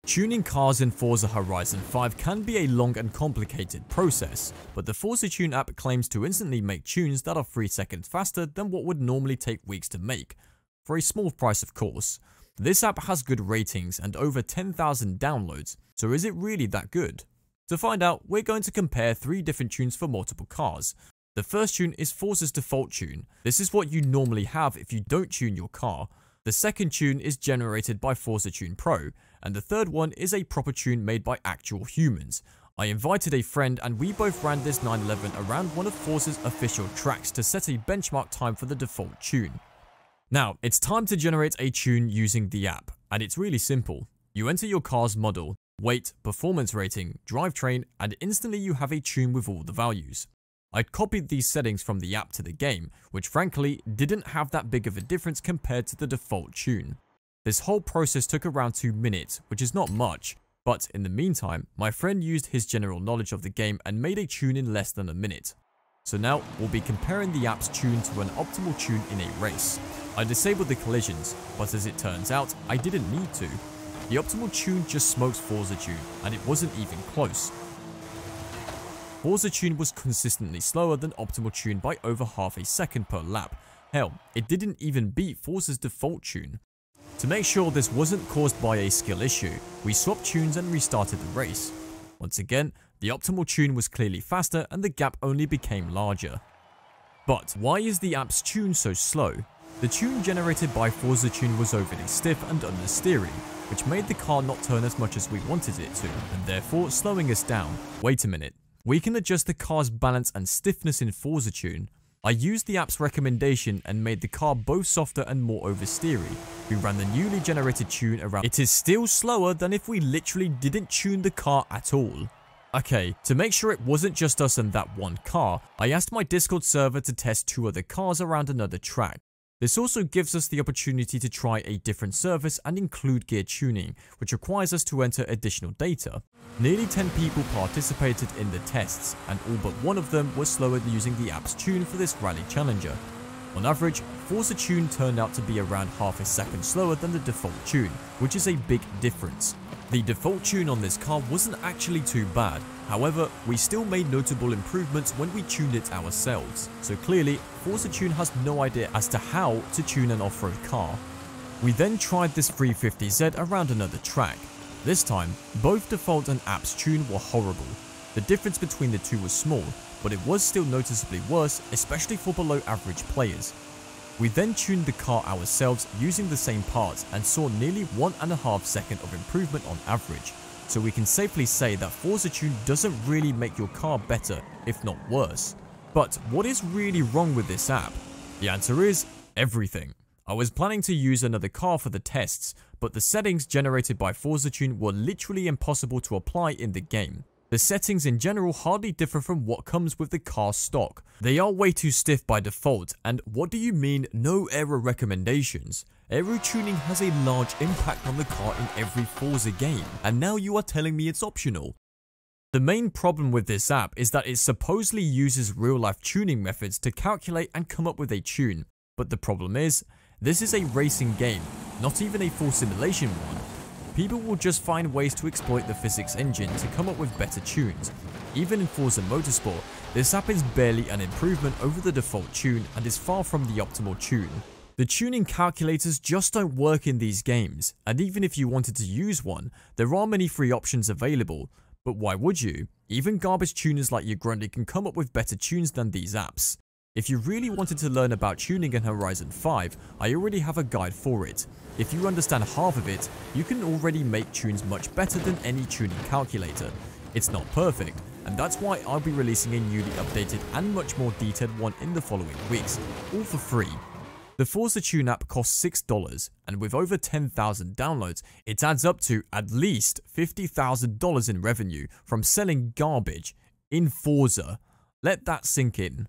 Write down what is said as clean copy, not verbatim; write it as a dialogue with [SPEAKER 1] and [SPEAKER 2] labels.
[SPEAKER 1] Tuning cars in Forza Horizon 5 can be a long and complicated process, but the Forza Tune app claims to instantly make tunes that are 3 seconds faster than what would normally take weeks to make, for a small price of course. This app has good ratings and over 10,000 downloads, so is it really that good? To find out, we're going to compare 3 different tunes for multiple cars. The first tune is Forza's default tune. This is what you normally have if you don't tune your car. The second tune is generated by Forza Tune Pro, and the third one is a proper tune made by actual humans. I invited a friend and we both ran this 911 around one of Forza's official tracks to set a benchmark time for the default tune. Now, it's time to generate a tune using the app, and it's really simple. You enter your car's model, weight, performance rating, drivetrain, and instantly you have a tune with all the values. I'd copied these settings from the app to the game, which frankly didn't have that big of a difference compared to the default tune. This whole process took around 2 minutes, which is not much, but in the meantime, my friend used his general knowledge of the game and made a tune in less than a minute. So now, we'll be comparing the app's tune to an optimal tune in a race. I disabled the collisions, but as it turns out, I didn't need to. The optimal tune just smokes Forza Tune, and it wasn't even close. Forza Tune was consistently slower than optimal tune by over half a second per lap. Hell, it didn't even beat Forza's default tune. To make sure this wasn't caused by a skill issue, we swapped tunes and restarted the race. Once again, the optimal tune was clearly faster and the gap only became larger. But why is the app's tune so slow? The tune generated by Forza Tune was overly stiff and understeery, which made the car not turn as much as we wanted it to, and therefore slowing us down. Wait a minute. We can adjust the car's balance and stiffness in Forza Tune. I used the app's recommendation and made the car both softer and more oversteery. We ran the newly generated tune around. It is still slower than if we literally didn't tune the car at all. Okay, to make sure it wasn't just us and that one car, I asked my Discord server to test 2 other cars around another track. This also gives us the opportunity to try a different service and include gear tuning, which requires us to enter additional data. Nearly 10 people participated in the tests, and all but one of them was slower than using the app's tune for this rally challenger. On average, Forza Tune turned out to be around half a second slower than the default tune, which is a big difference. The default tune on this car wasn't actually too bad, however, we still made notable improvements when we tuned it ourselves, so clearly, Forza Tune has no idea as to how to tune an off-road car. We then tried this 350Z around another track. This time, both default and app's tune were horrible. The difference between the two was small, but it was still noticeably worse, especially for below average players. We then tuned the car ourselves using the same parts and saw nearly 1.5 seconds of improvement on average, so we can safely say that Forza Tune doesn't really make your car better, if not worse. But what is really wrong with this app? The answer is everything. I was planning to use another car for the tests, but the settings generated by Forza Tune were literally impossible to apply in the game. The settings in general hardly differ from what comes with the car stock. They are way too stiff by default, and what do you mean no error recommendations? Aero tuning has a large impact on the car in every Forza game, and now you are telling me it's optional. The main problem with this app is that it supposedly uses real-life tuning methods to calculate and come up with a tune, but the problem is, this is a racing game, not even a full simulation one. People will just find ways to exploit the physics engine to come up with better tunes. Even in Forza Motorsport, this app is barely an improvement over the default tune and is far from the optimal tune. The tuning calculators just don't work in these games, and even if you wanted to use one, there are many free options available. But why would you? Even garbage tuners like Ugrundy can come up with better tunes than these apps. If you really wanted to learn about tuning in Horizon 5, I already have a guide for it. If you understand half of it, you can already make tunes much better than any tuning calculator. It's not perfect, and that's why I'll be releasing a newly updated and much more detailed one in the following weeks, all for free. The Forza Tune app costs $6, and with over 10,000 downloads, it adds up to at least $50,000 in revenue from selling garbage in Forza. Let that sink in.